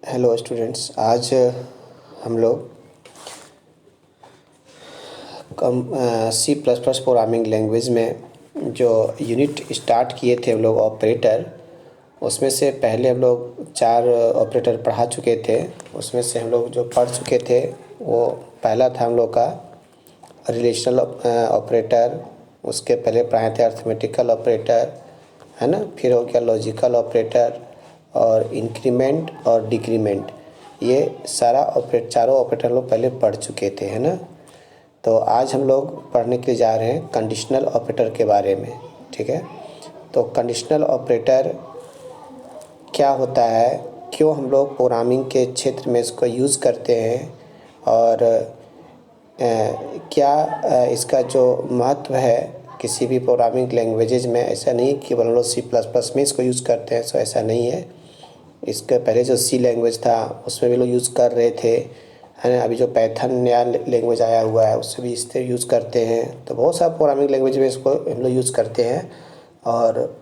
Hello students, आज हम लोग C plus plus programming language में जो यूनिट स्टार्ट किए थे हम लोग ऑपरेटर, उसमें से पहले हम लोग 4 ऑपरेटर पढ़ा चुके थे। उसमें से हम लोग जो पढ़ चुके थे वो पहला था हम लोग का रिलेशनल ऑपरेटर। उसके पहले पढ़ाए थे अर्थमेटिकल ऑपरेटर, है ना। फिर हो गया लॉजिकल ऑपरेटर और इंक्रीमेंट और डिक्रीमेंट। ये सारा चारों ऑपरेटर हम लोग पहले पढ़ चुके थे, है ना। तो आज हम लोग पढ़ने के लिए जा रहे हैं कंडीशनल ऑपरेटर के बारे में, ठीक है। तो कंडीशनल ऑपरेटर क्या होता है, क्यों हम लोग प्रोग्रामिंग के क्षेत्र में इसको यूज़ करते हैं, और क्या इसका जो महत्व है किसी भी प्रोग्रामिंग लैंग्वेजेज में। ऐसा नहीं कि हम लोग सी प्लस प्लस में इसको यूज़ करते हैं, सो ऐसा नहीं है। इसके पहले जो सी लैंग्वेज था उसमें भी लोग यूज़ कर रहे थे, है ना। अभी जो पाइथन नया लैंग्वेज आया हुआ है उससे भी इससे यूज़ करते हैं। तो बहुत सारा प्रोग्रामिंग लैंग्वेज में इसको हम लोग यूज़ करते हैं और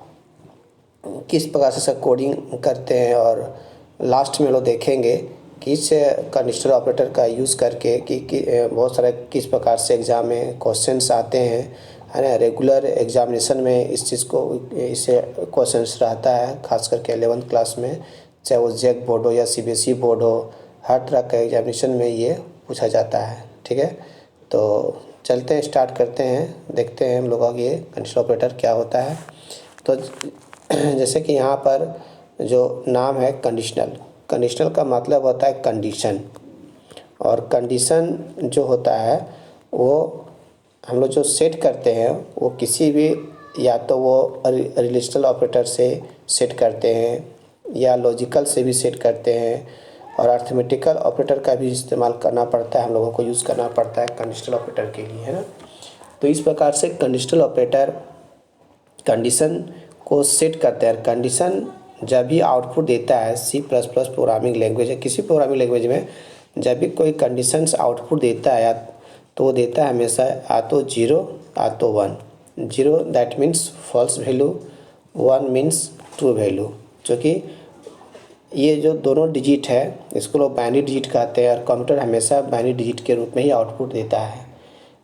किस प्रकार से सब कोडिंग करते हैं। और लास्ट में लोग देखेंगे कि इस कंडीशनल ऑपरेटर का यूज़ करके कि बहुत सारे किस प्रकार से एग्ज़ाम में क्वेश्चंस आते हैं, है ना। रेगुलर एग्जामिनेशन में इस चीज़ को इससे क्वेश्चंस रहता है, खास करके 11th क्लास में, चाहे वो जेक बोर्ड हो या सीबीएसई बोर्ड हो, हर तरह का एग्जामिनेशन में ये पूछा जाता है, ठीक है। तो चलते हैं, स्टार्ट करते हैं, देखते हैं हम लोग का ये कंडीशनल ऑपरेटर क्या होता है। तो जैसे कि यहाँ पर जो नाम है कंडीशनल, कंडीशनल का मतलब होता है कंडीशन। और कंडीशन जो होता है वो हम लोग जो सेट करते हैं वो किसी भी, या तो वो रिलेशनल ऑपरेटर से सेट करते हैं या लॉजिकल से भी सेट करते हैं, और अर्थमेटिकल ऑपरेटर का भी इस्तेमाल करना पड़ता है, हम लोगों को यूज़ करना पड़ता है कंडीशनल ऑपरेटर के लिए, है ना। तो इस प्रकार से कंडीशनल ऑपरेटर कंडीशन को सेट करते हैं। कंडीशन जब भी आउटपुट देता है, C plus plus programming language है, किसी प्रोग्रामिंग लैंग्वेज में जब भी कोई कंडीशंस आउटपुट देता है तो वो देता है हमेशा या तो 0 या तो 1। 0 that means false value, 1 means true value. जो कि ये जो दोनों डिजिट है इसको लोग बाइनरी डिजिट कहते हैं, और कंप्यूटर हमेशा बाइनरी डिजिट के रूप में ही आउटपुट देता है।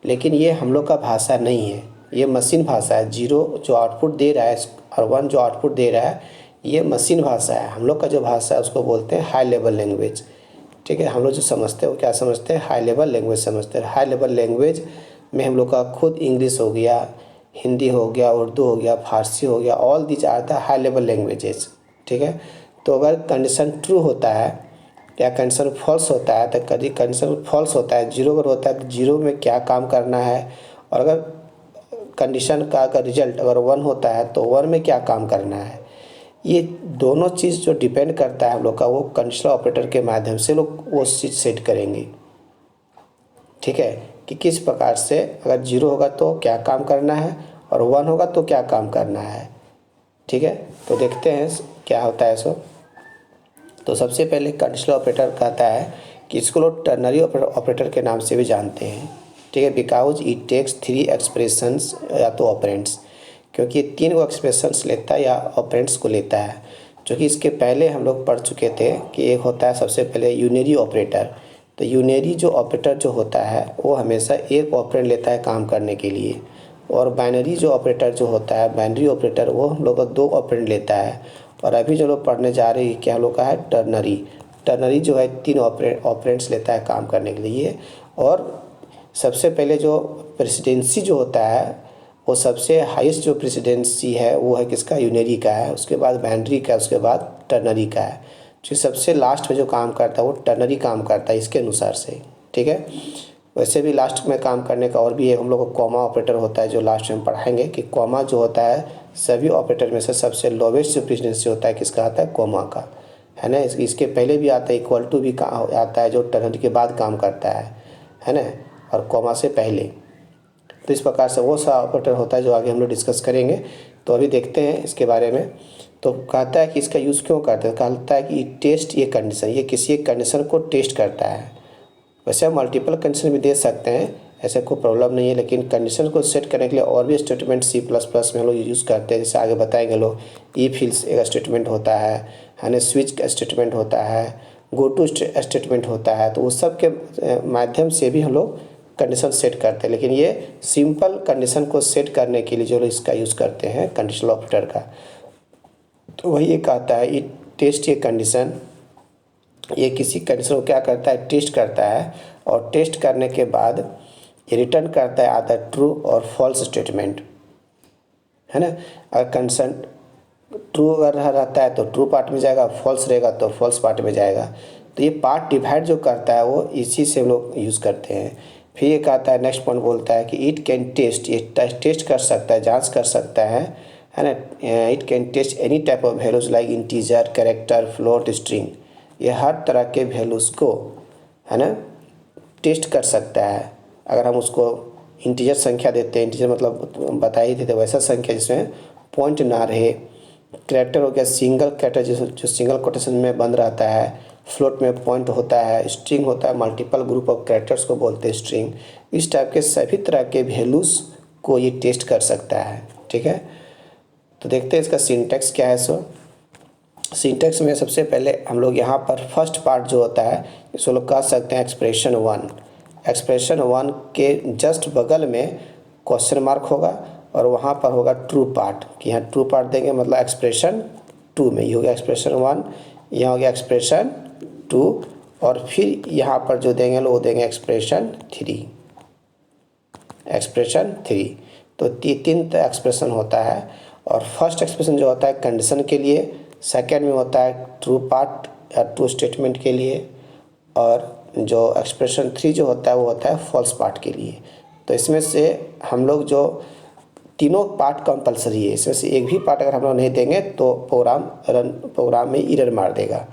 लेकिन ये हम लोग का भाषा नहीं है, ये मशीन भाषा है। 0 जो आउटपुट दे रहा है और 1 जो आउटपुट दे रहा है, ये मशीन भाषा है। हम लोग का जो भाषा है उसको बोलते हैं हाई लेवल लैंग्वेज, ठीक है। हम लोग जो समझते हैं वो क्या समझते हैं, हाई लेवल लैंग्वेज समझते हैं। हाई लेवल लैंग्वेज में हम लोग का खुद इंग्लिश हो गया, हिंदी हो गया, उर्दू हो गया, फारसी हो गया, all these are the high level languages, ठीक है। तो अगर कंडीशन ट्रू होता है या कंडीशन फॉल्स होता है, तो कभी कंडीशन फॉल्स होता है, 0 अगर होता है तो 0 में क्या काम करना है, और अगर कंडीशन का अगर रिजल्ट अगर 1 होता है तो 1 में क्या काम करना है। ये दोनों चीज़ जो डिपेंड करता है हम लोग का, वो कंडीशनल ऑपरेटर के माध्यम से लोग वो चीज़ सेट करेंगे, ठीक है। कि किस प्रकार से अगर 0 होगा तो क्या काम करना है और 1 होगा तो क्या काम करना है, ठीक है। तो देखते हैं क्या होता है सो। तो सबसे पहले कंडीशनल ऑपरेटर कहता है कि इसको लोग टर्नरी ऑपरेटर के नाम से भी जानते हैं, ठीक है। बिकॉज इट टेक्स 3 एक्सप्रेशंस या तो ऑपरेंड्स, क्योंकि 3 को एक्सप्रेशंस लेता है या ऑपरेंड्स को लेता है। जो कि इसके पहले हम लोग पढ़ चुके थे कि एक होता है सबसे पहले यूनरी ऑपरेटर। तो यूनरी जो ऑपरेटर जो होता है वो हमेशा एक ऑपरेंड लेता है काम करने के लिए, और बाइनरी जो ऑपरेटर जो होता है, बाइनरी ऑपरेटर, वो हम लोग का 2 ऑपरेंड लेता है। और अभी जो लोग पढ़ने जा रहे हैं क्या हम लोग का है टर्नरी। टर्नरी जो है 3 ऑपरेंड्स लेता है काम करने के लिए। और सबसे पहले जो प्रेसिडेंसी जो होता है, वो सबसे हाईएस्ट जो प्रेसिडेंसी है वो है किसका, यूनरी का है। उसके बाद बाइनरी का, उसके बाद टर्नरी का है। जो सबसे लास्ट में जो काम करता है वो टर्नरी काम करता है इसके अनुसार से, ठीक है। वैसे भी लास्ट में काम करने का और भी एक हम लोग को कॉमा ऑपरेटर होता है, जो लास्ट में हम पढ़ाएंगे कि कॉमा जो होता है सभी ऑपरेटर में से सबसे लोवेस्ट जो प्रेसिडेंसी होता है किसका आता है, कॉमा का, है ना। इसके पहले भी आता है, इक्वल टू भी आता है जो टर्नरी के बाद काम करता है ना, और कॉमा से पहले। तो इस प्रकार से वो सा ऑपरेटर होता है जो आगे हम लोग डिस्कस करेंगे। तो अभी देखते हैं इसके बारे में। तो कहता है कि इसका यूज़ क्यों करते हैं, कहता है कि टेस्ट ये कंडीशन, ये किसी एक कंडीशन को टेस्ट करता है। वैसे हम मल्टीपल कंडीशन भी दे सकते हैं, ऐसे कोई प्रॉब्लम नहीं है, लेकिन कंडीशन को सेट करने के लिए और भी स्टेटमेंट सी प्लस प्लस में हम लोग यूज़ करते हैं। जैसे आगे बताएंगे लोग, इफ एल्स एक स्टेटमेंट होता है ना, स्विच का स्टेटमेंट होता है, गो टू स्टेटमेंट होता है, तो उस सब के माध्यम से भी हम लोग कंडीशन सेट करते हैं। लेकिन ये सिंपल कंडीशन को सेट करने के लिए जो लोग इसका यूज़ करते हैं कंडीशनल ऑपरेटर का, तो वही एक आता है इट टेस्ट ये कंडीशन। ये किसी कंडीशन को क्या करता है, टेस्ट करता है, और टेस्ट करने के बाद ये रिटर्न करता है आधा ट्रू और फॉल्स स्टेटमेंट, है ना। अगर कंडीशन ट्रू अगर रहता है तो ट्रू पार्ट में जाएगा, फॉल्स रहेगा तो फॉल्स पार्ट में जाएगा। तो ये पार्ट डिवाइड जो करता है वो इसी से हम लोग यूज़ करते हैं। फिर ये कहता है, नेक्स्ट पॉइंट बोलता है कि इट कैन टेस्ट, ये टेस्ट कर सकता है, जांच कर सकता है ना। It can test any type of values like integer, character, float, string. ये हर तरह के वैल्यूज़ को, है ना, टेस्ट कर सकता है। अगर हम उसको इंटीजर संख्या देते हैं, इंटीजर मतलब बता ही देते, वैसा संख्या जिसमें पॉइंट ना रहे। कैरेक्टर हो गया सिंगल कैरेक्टर जो सिंगल कोटेशन में बंद रहता है। फ्लोट में पॉइंट होता है। स्ट्रिंग होता है, मल्टीपल ग्रुप ऑफ कैरेक्टर्स को बोलते हैं स्ट्रिंग। इस टाइप के सभी तरह के वैल्यूज़ को ये टेस्ट कर सकता है, ठीक है। तो देखते हैं इसका सिंटैक्स क्या है। सो सिंटैक्स में सबसे पहले हम लोग यहाँ पर फर्स्ट पार्ट जो होता है इसको लोग कह सकते हैं एक्सप्रेशन 1। एक्सप्रेशन 1 के जस्ट बगल में क्वेश्चन मार्क होगा और वहाँ पर होगा ट्रू पार्ट, कि यहाँ ट्रू पार्ट देंगे मतलब एक्सप्रेशन 2 में। ये हो गया एक्सप्रेशन 1, यहाँ हो गया एक्सप्रेशन 2, और फिर यहाँ पर जो देंगे वो देंगे एक्सप्रेशन 3। एक्सप्रेशन 3 तो 3 एक्सप्रेशन होता है। और फर्स्ट एक्सप्रेशन जो होता है कंडीशन के लिए, सेकेंड में होता है ट्रू पार्ट या ट्रू स्टेटमेंट के लिए, और जो एक्सप्रेशन 3 जो होता है वो होता है फॉल्स पार्ट के लिए। तो इसमें से हम लोग जो तीनों पार्ट कंपलसरी है, इसमें से एक भी पार्ट अगर हम लोग नहीं देंगे तो प्रोग्राम में एरर मार देगा,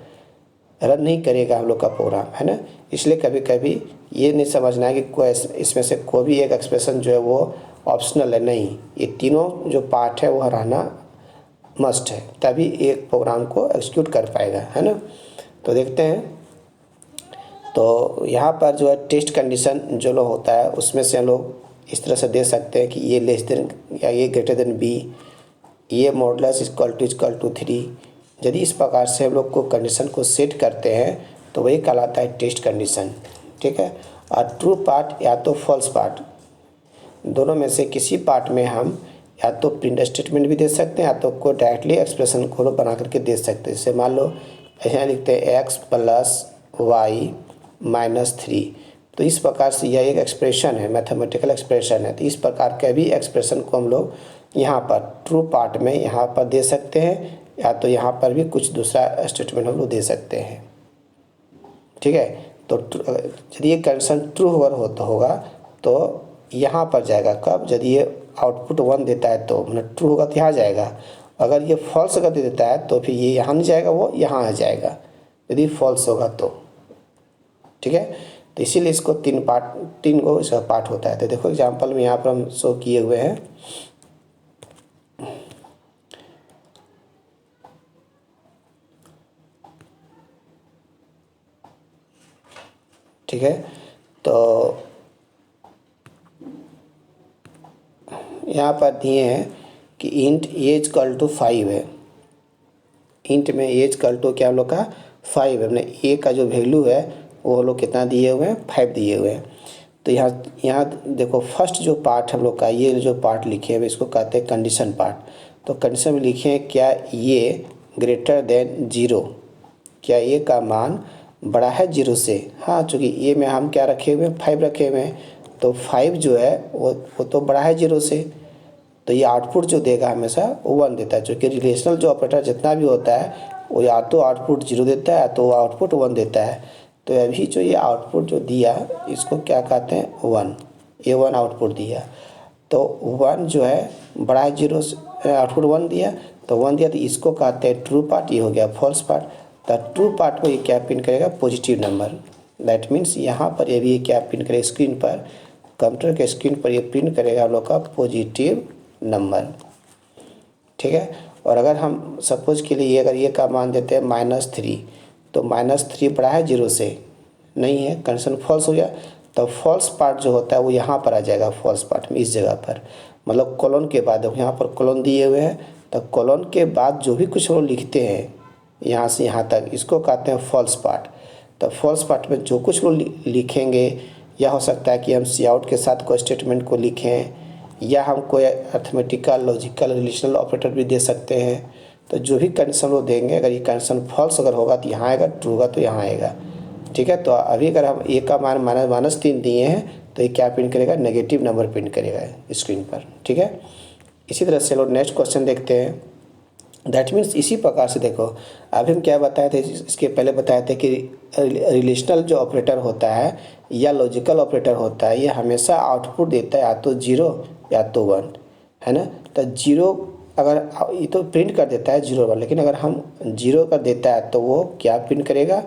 रन नहीं करेगा हम लोग का प्रोग्राम, है ना। इसलिए कभी कभी ये नहीं समझना है कि कोई इसमें से कोई भी एक एक्सप्रेशन जो है वो ऑप्शनल है, नहीं, ये तीनों जो पार्ट है वो रहना मस्ट है, तभी एक प्रोग्राम को एग्जीक्यूट कर पाएगा, है ना। तो देखते हैं, तो यहाँ पर जो है टेस्ट कंडीशन जो लोग होता है उसमें से हम लोग इस तरह से दे सकते हैं कि ये लेस देन या ये ग्रेटर देन बी, ये मॉडुलस इक्वल टू 3। यदि इस प्रकार से हम लोग को कंडीशन को सेट करते हैं तो वही कहलाता है टेस्ट कंडीशन, ठीक है। और ट्रू पार्ट या तो फॉल्स पार्ट, दोनों में से किसी पार्ट में हम या तो प्रिंट स्टेटमेंट भी दे सकते हैं या तो को डायरेक्टली एक्सप्रेशन को बना करके दे सकते हैं। जैसे मान लो यहाँ लिखते हैं x + y - 3, तो इस प्रकार से यह एक एक्सप्रेशन है, मैथमेटिकल एक्सप्रेशन है। तो इस प्रकार के भी एक्सप्रेशन को हम लोग यहाँ पर ट्रू पार्ट में यहाँ पर दे सकते हैं, या तो यहाँ पर भी कुछ दूसरा स्टेटमेंट हम लोग दे सकते हैं, ठीक है। तो यदि ये कंडीशन ट्रू होगा तो यहाँ पर जाएगा, कब, यदि ये आउटपुट 1 देता है तो मतलब ट्रू होगा तो यहाँ जाएगा। अगर ये फॉल्स अगर दे देता है तो फिर ये यहाँ नहीं जाएगा, वो यहाँ आ जाएगा, यदि फॉल्स होगा तो, ठीक है। तो इसीलिए इसको 3 को इसका पार्ट होता है। तो देखो एग्जांपल में यहाँ पर हम शो किए हुए हैं, ठीक है। तो यहाँ पर दिए हैं कि इंट a = 5 है। इंट में a क्या हम लोग का 5 है, अपने a का जो वैल्यू है वो हम लोग कितना दिए हुए हैं, 5 दिए हुए हैं। तो यहाँ देखो फर्स्ट जो पार्ट हम लोग का, ये जो पार्ट लिखे हैं इसको कहते हैं कंडीशन पार्ट। तो कंडीशन में लिखे हैं क्या ये ग्रेटर देन 0, क्या ये का मान बड़ा है 0 से। हाँ, चूँकि ये में हम क्या रखे हुए हैं, 5 रखे हुए हैं, तो 5 जो है वो तो बड़ा है 0 से, तो ये आउटपुट जो देगा हमेशा वो 1 देता है। चूँकि रिलेशनल जो ऑपरेटर जितना भी होता है वो या तो आउटपुट 0 देता है या तो आउटपुट 1 देता है। तो अभी जो ये आउटपुट जो दिया इसको क्या कहते हैं, 1, ये 1 आउटपुट दिया। तो 1 जो है बड़ा है 0 से, आउटपुट 1 दिया, तो 1 दिया तो इसको कहते हैं ट्रू पार्ट, ये हो गया फॉल्स पार्ट। तो ट्रू पार्ट को ये क्या प्रिंट करेगा, पॉजिटिव नंबर। दैट मीन्स यहाँ पर ये भी क्या प्रिंट करेगा, स्क्रीन पर, कंप्यूटर के स्क्रीन पर ये प्रिंट करेगा हम लोग का पॉजिटिव नंबर, ठीक है। और अगर हम सपोज के लिए अगर ये का मान देते हैं -3, तो -3 बड़ा है 0 से, नहीं है, कंडीशन फॉल्स हो गया। तो फॉल्स पार्ट जो होता है वो यहाँ पर आ जाएगा, फॉल्स पार्ट में इस जगह पर, मतलब कॉलन के बाद, यहाँ पर कॉलन दिए हुए हैं, तो कॉलन के बाद जो भी कुछ वो लिखते हैं यहाँ से यहाँ तक, इसको कहते हैं फॉल्स पार्ट। तो फॉल्स पार्ट में जो कुछ लोग लिखेंगे, या हो सकता है कि हम सी आउट के साथ कोई स्टेटमेंट को लिखें, या हम कोई अर्थमेटिकल, लॉजिकल, रिलेशनल ऑपरेटर भी दे सकते हैं। तो जो भी कंडीशन वो देंगे, अगर ये कंडीशन फॉल्स अगर होगा तो यहाँ आएगा, ट्रू होगा तो यहाँ आएगा। ठीक है, तो अभी अगर हम ए का मान -3 दिए हैं तो ये क्या प्रिंट करेगा, नेगेटिव नंबर प्रिंट करेगा स्क्रीन पर। ठीक है, इसी तरह से लोग नेक्स्ट क्वेश्चन देखते हैं। दैट मीन्स इसी प्रकार से देखो, अभी हम क्या बताए थे, इसके पहले बताए थे कि रिलेशनल जो ऑपरेटर होता है या लॉजिकल ऑपरेटर होता है, ये हमेशा आउटपुट देता है या तो 0 या तो 1, है ना। तो 0 अगर ये तो प्रिंट कर देता है 0 1, लेकिन अगर हम 0 कर देता है तो वो क्या प्रिंट करेगा,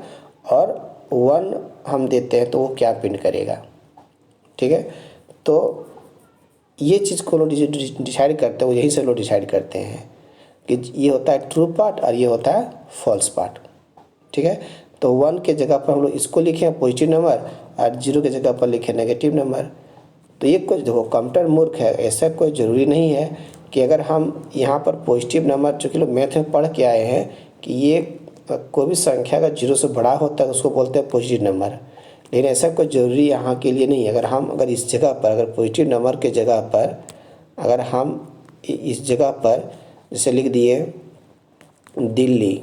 और 1 हम देते हैं तो वो क्या प्रिंट करेगा। ठीक है, तो ये चीज़ को लोग डिसाइड करते हैं, वो यही से लोग डिसाइड करते हैं कि ये होता है ट्रू पार्ट और ये होता है फॉल्स पार्ट। ठीक है, तो 1 के जगह पर हम लोग इसको लिखें पॉजिटिव नंबर, और 0 के जगह पर लिखें नेगेटिव नंबर। तो ये कुछ देखो कंप्यूटर मूर्ख है, ऐसा कोई ज़रूरी नहीं है कि अगर हम यहाँ पर पॉजिटिव नंबर, चूँकि लोग मैथ में पढ़ के आए हैं कि ये कोई भी संख्या अगर 0 से बड़ा होता है तो उसको बोलते हैं पॉजिटिव नंबर, लेकिन ऐसा कोई ज़रूरी यहाँ के लिए नहीं है। अगर इस जगह पर, अगर पॉजिटिव नंबर के जगह पर अगर हम इस जगह पर जैसे लिख दिए दिल्ली,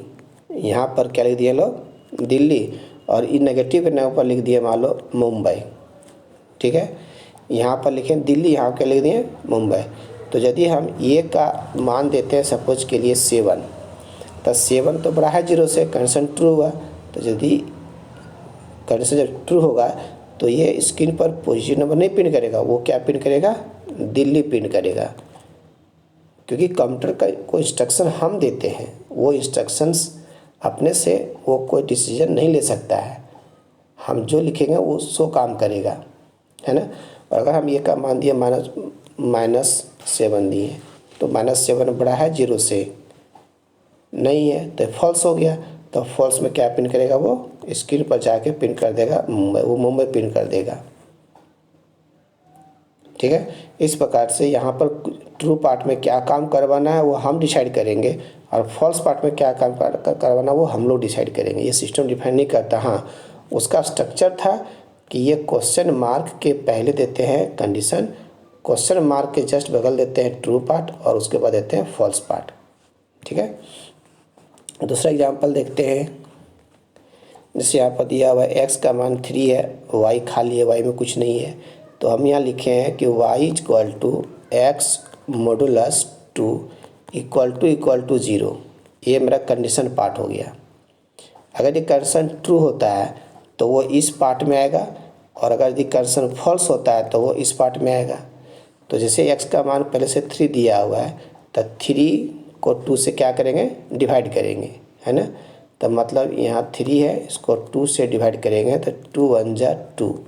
यहाँ पर क्या लिख दिए लोग, दिल्ली, और इन नेगेटिव के नंबर पर लिख दिए मान लो मुंबई। ठीक है, यहाँ पर लिखें दिल्ली, यहाँ क्या लिख दिए मुंबई। तो यदि हम ये का मान देते हैं सपोज के लिए 7, तो 7 तो बड़ा है 0 से, कंडीशन ट्रू हुआ। तो यदि कंडीशन जब ट्रू होगा तो ये स्क्रीन पर पॉजिटिव नंबर नहीं प्रिंट करेगा, वो क्या प्रिंट करेगा, दिल्ली प्रिंट करेगा। क्योंकि कंप्यूटर का कोई इंस्ट्रक्शन हम देते हैं, वो इंस्ट्रक्शंस अपने से वो कोई डिसीजन नहीं ले सकता है, हम जो लिखेंगे वो सो काम करेगा, है ना। और अगर हम ये का मान दिए -7 दिए, तो -7 बड़ा है 0 से, नहीं है तो फॉल्स हो गया। तो फॉल्स में क्या प्रिंट करेगा, वो स्क्रीन पर जाके प्रिंट कर देगा मुंबई, वो मुंबई प्रिंट कर देगा। ठीक है, इस प्रकार से यहाँ पर ट्रू पार्ट में क्या काम करवाना है वो हम डिसाइड करेंगे, और फॉल्स पार्ट में क्या काम करवाना वो हम लोग डिसाइड करेंगे। ये सिस्टम डिफाइन नहीं करता। हाँ, उसका स्ट्रक्चर था कि ये क्वेश्चन मार्क के पहले देते हैं कंडीशन, क्वेश्चन मार्क के जस्ट बगल देते हैं ट्रू पार्ट, और उसके बाद देते हैं फॉल्स पार्ट। ठीक है, दूसरा एग्जाम्पल देखते हैं। जैसे यहाँ पर दिया हुआ है x का मान 3 है, y खाली है, y में कुछ नहीं है। तो हम यहाँ लिखे हैं कि y equal to x modulus 2 equal to 0। ये मेरा कंडीशन पार्ट हो गया। अगर ये कंडीशन ट्रू होता है तो वो इस पार्ट में आएगा, और अगर ये कंडीशन फॉल्स होता है तो वो इस पार्ट में आएगा। तो जैसे x का मान पहले से 3 दिया हुआ है, तो 3 को 2 से क्या करेंगे, डिवाइड करेंगे, है ना। तो मतलब यहाँ 3 है, इसको 2 से डिवाइड करेंगे तो 2 1 जा 2,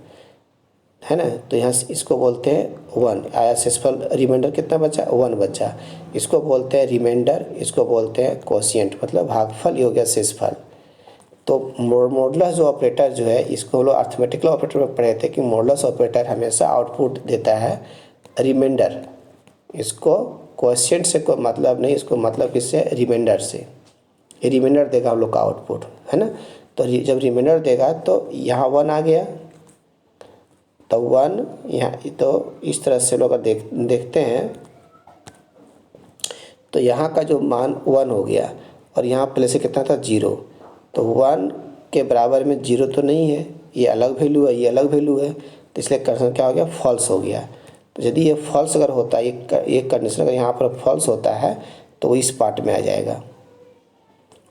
है ना। तो यहाँ इसको बोलते हैं 1 आया, शेषफल रिमाइंडर कितना बचा, 1 बचा। इसको बोलते हैं रिमाइंडर, इसको बोलते हैं कोशिएंट, मतलब भागफल, ये हो गया शेषफल। तो मॉडुलस जो ऑपरेटर जो है, इसको हम लोग अर्थमेटिकल ऑपरेटर में पढ़े थे कि मॉडुलस ऑपरेटर हमेशा आउटपुट देता है रिमाइंडर। इसको कोशिएंट से कोई मतलब नहीं, इसको मतलब किससे, रिमाइंडर से। ये रिमाइंडर देगा हम लोग का आउटपुट, है ना। तो जब रिमाइंडर देगा तो यहाँ 1 आ गया, तो 1 यहाँ, तो इस तरह से लोग देखते हैं तो यहाँ का जो मान 1 हो गया, और यहाँ पहले से कितना था 0। तो 1 के बराबर में 0 तो नहीं है, ये अलग वैल्यू है, ये अलग वैल्यू है, तो इसलिए कंडीशन क्या हो गया, फॉल्स हो गया। तो यदि ये फॉल्स अगर होता है, ये कंडीशन अगर यहाँ पर फॉल्स होता है तो वो इस पार्ट में आ जाएगा।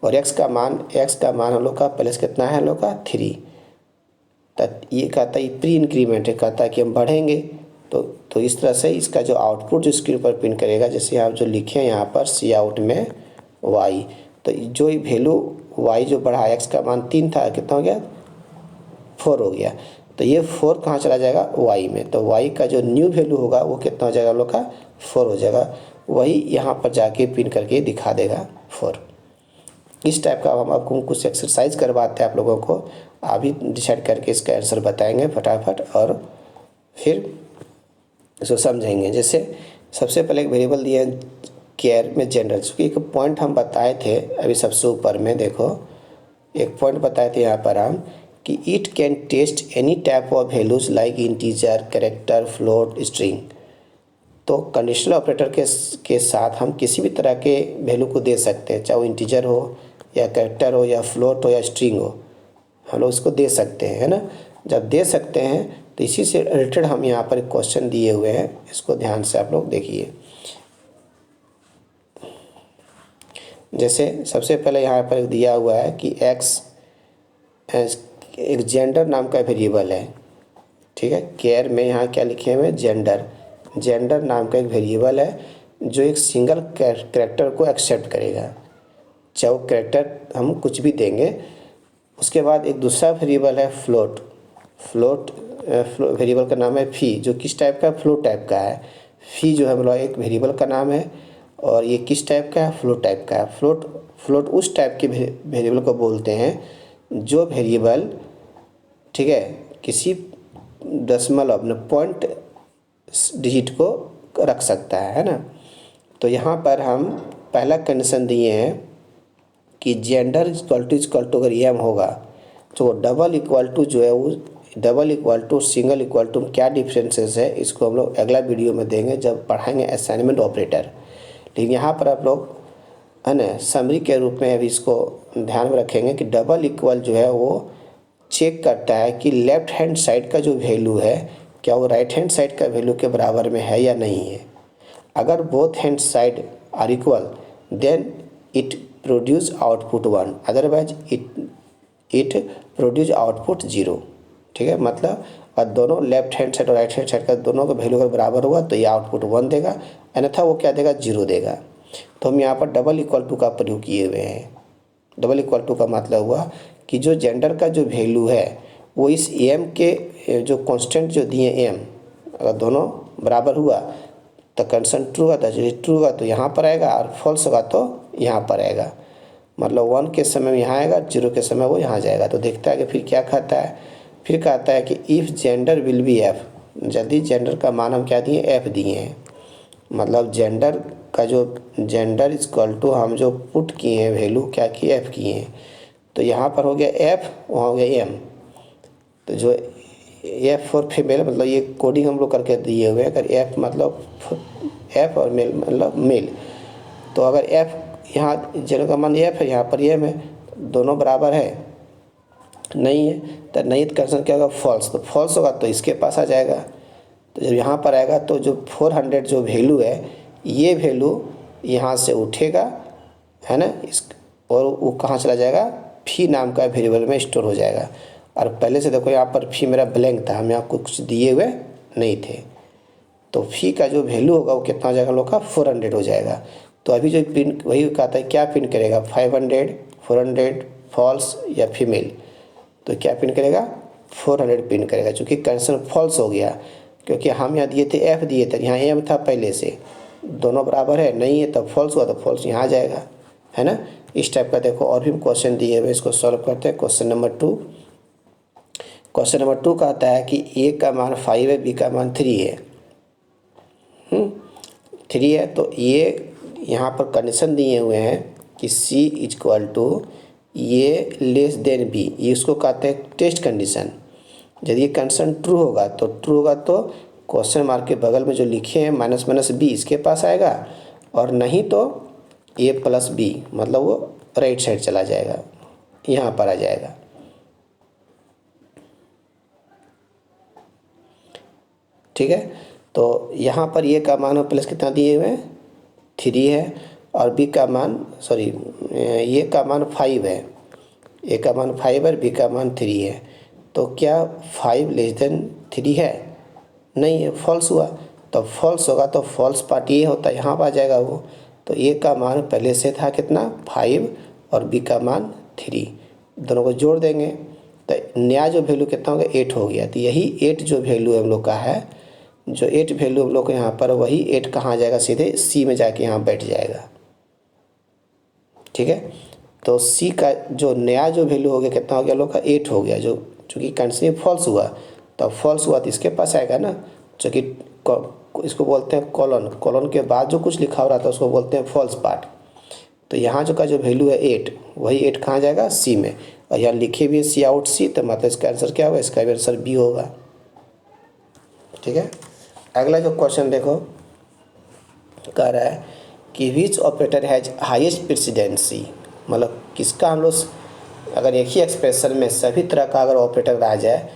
और x का मान हम लोग का पहले से कितना है, हम लोग का 3। तो ये कहता है प्री इंक्रीमेंट है, कहता है कि हम बढ़ेंगे। तो इस तरह से इसका जो आउटपुट जो स्क्रीन पर प्रिंट करेगा, जैसे आप जो लिखे हैं यहाँ पर सी आउट में y, तो जो वैल्यू y जो बढ़ा, x का मान 3 था, कितना हो गया, 4 हो गया। तो ये 4 कहाँ चला जाएगा, y में। तो y का जो न्यू वैल्यू होगा वो कितना हो जाएगा, हम लोग का 4 हो जाएगा। वही यहाँ पर जाके प्रिंट करके दिखा देगा 4। इस टाइप का हम आपको कुछ एक्सरसाइज करवाते हैं आप लोगों को, अभी डिसाइड करके इसका आंसर बताएंगे फटाफट, और फिर इसको समझेंगे। जैसे सबसे पहले एक वेरिएबल दिया है केयर में जेंडर, क्योंकि एक पॉइंट हम बताए थे अभी सबसे ऊपर में, देखो एक पॉइंट बताए थे यहाँ पर हम कि it can test any type of values like integer, character, float, string. तो कंडीशनल ऑपरेटर के साथ हम किसी भी तरह के वैल्यू को दे सकते हैं, चाहे वो इंटीजर हो या कैरेक्टर हो या फ्लोट हो या स्ट्रिंग हो, हम लोग इसको दे सकते हैं, है ना। जब दे सकते हैं तो इसी से रिलेटेड हम यहाँ पर एक क्वेश्चन दिए हुए हैं, इसको ध्यान से आप लोग देखिए। जैसे सबसे पहले यहाँ पर दिया हुआ है कि एक्स एक जेंडर नाम का वेरिएबल है, ठीक है। केयर में यहाँ क्या लिखे हुए हैं, जेंडर नाम का एक वेरिएबल है जो एक सिंगल कैरेक्टर को एक्सेप्ट करेगा, चाहे वो कैरेक्टर हम कुछ भी देंगे। उसके बाद एक दूसरा वेरिएबल है फ्लोट वेरिएबल का नाम है फी, जो किस टाइप का, फ्लोट टाइप का है। फी जो है मतलब एक वेरिएबल का नाम है और ये किस टाइप का है, फ्लोट टाइप का है। फ्लोट उस टाइप के वेरिएबल को बोलते हैं जो वेरिएबल, ठीक है, किसी दशमलव अपने पॉइंट डिजिट को रख सकता है ना। तो यहाँ पर हम पहला कंडीशन दिए हैं कि जेंडर इक्वल टू अगर एम होगा तो डबल इक्वल टू जो है वो double equal to single equal to क्या डिफरेंसेस है, इसको हम लोग अगला वीडियो में देंगे जब पढ़ाएंगे असाइनमेंट ऑपरेटर। लेकिन यहाँ पर आप लोग है ना समरी के रूप में अभी इसको ध्यान में रखेंगे कि डबल इक्वल जो है वो चेक करता है कि लेफ्ट हैंड साइड का जो वैल्यू है क्या वो राइट हैंड साइड का वैल्यू के बराबर में है या नहीं है। अगर both hand side are equal then it produce output 1, otherwise it produce output 0, ठीक है। मतलब और दोनों लेफ्ट हैंड साइड और राइट हैंड साइड का दोनों का वैल्यू अगर बराबर हुआ तो ये आउटपुट 1 देगा, अन्यथा वो क्या देगा, 0 देगा। तो हम यहाँ पर डबल इक्वल टू का प्रयोग किए हुए हैं। डबल इक्वल टू का मतलब हुआ कि जो जेंडर का जो वैल्यू है वो इस एम के जो कांस्टेंट जो दिए एम, अगर दोनों बराबर हुआ तो कंडीशन ट्रू होगा, तो ट्रू होगा तो यहाँ पर आएगा और फॉल्स होगा तो यहाँ पर आएगा। मतलब 1 के समय में यहाँ आएगा, 0 के समय वो यहाँ जाएगा। तो देखता है कि फिर क्या कहता है, फिर कहता है कि if gender will be F, यदि जेंडर का मान हम क्या दिए, एफ दिए हैं। मतलब जेंडर का जो जेंडर इक्वल टू हम जो पुट किए हैं वैल्यू क्या किए, एफ किए हैं। तो यहाँ पर हो गया एफ, वहाँ हो गया एम। तो जो एफ फॉर फीमेल मतलब ये कोडिंग हम लोग करके दिए हुए हैं। अगर एफ मतलब एफ और मेल मतलब मेल, तो अगर एफ यहाँ जेंडर का मान एफ है, यहाँ पर एम है, दोनों बराबर है, नहीं है तो नहीं, तो कंडीशन क्या होगा, फॉल्स। तो फॉल्स होगा तो इसके पास आ जाएगा। तो जब यहाँ पर आएगा तो जो 400 जो वैल्यू है ये वैल्यू यहाँ से उठेगा, है ना, इस और वो कहाँ चला जाएगा, फी नाम का वेरिएबल में स्टोर हो जाएगा। और पहले से देखो यहाँ पर फी मेरा ब्लैंक था, हम यहाँ कुछ दिए हुए नहीं थे। तो फी का जो वैल्यू होगा वो कितना हो जाएगा हम लोग का, 400 हो जाएगा। तो अभी जो प्रिंट वही कहता है क्या प्रिंट करेगा, 500, 400, फॉल्स या फीमेल। तो क्या प्रिंट करेगा, 400 प्रिंट करेगा। चूँकि कंडीशन फॉल्स हो गया क्योंकि हम यहाँ दिए थे एफ दिए थे, यहाँ एम था पहले से, दोनों बराबर है, नहीं है तब फॉल्स हुआ तो फॉल्स यहाँ जाएगा, है ना। इस टाइप का देखो और भी क्वेश्चन दिए हुए, इसको सॉल्व करते हैं। क्वेश्चन नंबर 2 कहता है कि ए का मान 5 है, बी का मान 3 है, 3 है। तो ये यहाँ पर कंडीशन दिए हुए हैं कि सी इक्वल टू ये लेस देन बी, ये उसको कहते हैं टेस्ट कंडीशन। यदि ये कंडीशन ट्रू होगा तो क्वेश्चन मार्क के बगल में जो लिखे हैं माइनस माइनस बी इसके पास आएगा, और नहीं तो ए प्लस बी मतलब वो राइट साइड चला जाएगा, यहाँ पर आ जाएगा। ठीक है, तो यहाँ पर ए का मान प्लस कितना दिए हुए हैं, 3 है, और बी का मान ए का मान 5 है, ए का मान 5 है, बी का मान 3 है। तो क्या 5 लेस देन 3 है, नहीं है, फॉल्स हुआ। तो फॉल्स होगा तो फॉल्स पार्ट ये होता है, यहाँ पर आ जाएगा वो। तो ए का मान पहले से था कितना, 5, और बी का मान 3, दोनों को जोड़ देंगे तो नया जो वैल्यू कितना हो गया, 8 हो गया। तो यही 8 जो वैल्यू हम लोग का है, जो 8 वैल्यू हम लोग को यहाँ पर, वही 8 कहाँ जाएगा, सीधे सी में जाके यहाँ बैठ जाएगा। ठीक है, तो सी का जो नया जो वैल्यू हो गया कितना हो गया, लोग का 8 हो गया। जो चूँकि कंडीशन फॉल्स हुआ तो फॉल्स हुआ तो इसके पास आएगा ना, चूँकि इसको बोलते हैं कॉलन के बाद जो कुछ लिखा हो रहा था उसको बोलते हैं फॉल्स पार्ट। तो यहाँ जो का जो वैल्यू है 8, वही 8 कहाँ जाएगा, सी में, और यहाँ लिखे भी सी आउट सी, तो मतलब इसका आंसर क्या होगा, इसका भी आंसर बी होगा। ठीक है। अगला जो क्वेश्चन देखो, कह रहा है कि विच ऑपरेटर हैज हाईएस्ट प्रेसिडेंसी, मतलब किसका हम लोग अगर एक ही एक्सप्रेशन में सभी तरह का अगर ऑपरेटर आ जाए,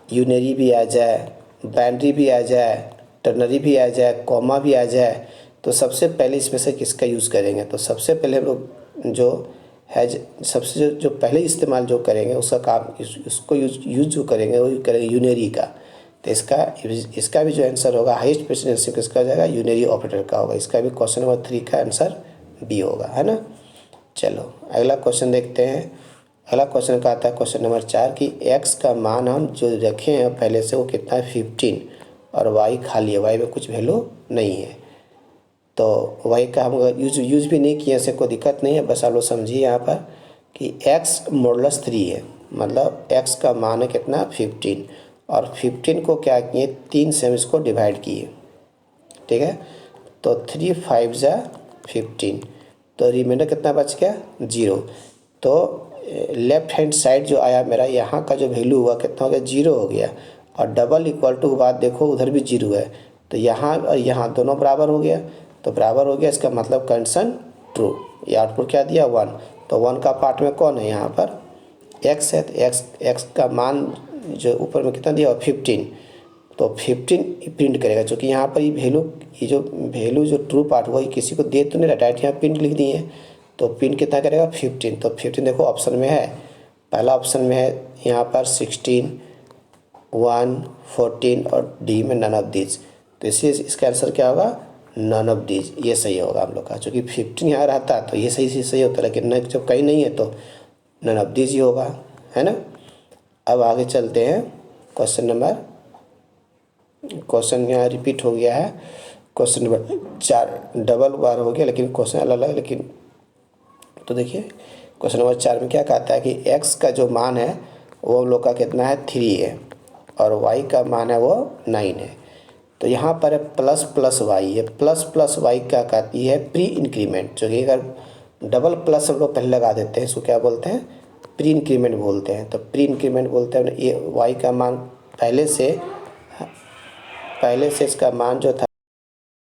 यूनरी भी आ जाए, बाइनरी भी आ जाए, टर्नरी भी आ जाए, कॉमा भी आ जाए, तो सबसे पहले इसमें से किसका यूज़ करेंगे। तो सबसे पहले हम लोग जो हैज सबसे जो पहले इस्तेमाल जो करेंगे उसका काम उसको यूज जो करेंगे वो करेंगे यूनरी का। तो इसका भी जो आंसर होगा हाईएस्ट प्रेसिडेंसी किसका हो जाएगा, यूनरी ऑपरेटर का होगा। इसका भी क्वेश्चन नंबर 3 का आंसर बी होगा, है ना। चलो अगला क्वेश्चन देखते हैं। अगला क्वेश्चन का आता है क्वेश्चन नंबर 4 कि x का मान हम जो रखे हैं पहले से वो कितना है 15, और y खाली है, y में कुछ वैल्यू नहीं है। तो y का हम यूज भी नहीं किए, ऐसे कोई दिक्कत नहीं है, बस आप लोग समझिए यहाँ पर कि x मॉडुलस 3 है, मतलब x का मान है कितना 15, और 15 को क्या किए 3 से हम इसको डिवाइड किए। ठीक है, तो 3 5 जा 15, तो रिमाइंडर कितना बच गया 0। तो लेफ्ट हैंड साइड जो आया मेरा, यहाँ का जो वैल्यू हुआ कितना हो गया 0 हो गया, और डबल इक्वल टू के बाद देखो उधर भी 0 है, तो यहाँ और यहाँ दोनों बराबर हो गया, तो बराबर हो गया, इसका मतलब कंडीशन ट्रू। ये आउटपुट क्या दिया 1, तो 1 का पार्ट में कौन है यहाँ पर x है, तो x का मान जो ऊपर में कितना दिया 15, तो 15 प्रिंट करेगा, क्योंकि यहाँ पर ये जो वैल्यू जो ट्रू पार्ट हुआ ये किसी को दे तो नहीं रहा, डायरेक्ट यहाँ प्रिंट लिख दिए, तो प्रिंट कितना करेगा 15, तो 15 देखो ऑप्शन में है, पहला ऑप्शन में है यहाँ पर 16, 1, 14 और डी में नन ऑफ दीज, तो इसलिए इसका आंसर क्या होगा नन ऑफ दीज, ये सही होगा हम लोग का, क्योंकि 15 यहाँ रहता तो ये सही होता, लेकिन जब कहीं नहीं है तो नन ऑफ दीज ही होगा, है ना। अब आगे चलते हैं क्वेश्चन यहाँ रिपीट हो गया है, क्वेश्चन नंबर 4 डबल बार हो गया, लेकिन क्वेश्चन अलग अलग, लेकिन तो देखिए क्वेश्चन नंबर 4 में क्या कहता है कि x का जो मान है वो हम लोग का कितना है 3 है, और y का मान है वो 9 है। तो यहाँ पर है प्लस प्लस वाई, ये प्लस प्लस वाई क्या कहती है प्री इंक्रीमेंट, जो कि अगर डबल प्लस हम लोग पहले लगा देते हैं इसको क्या बोलते हैं प्री इंक्रीमेंट बोलते हैं। तो प्री इंक्रीमेंट बोलते हैं ये वाई का मान पहले से इसका मान जो था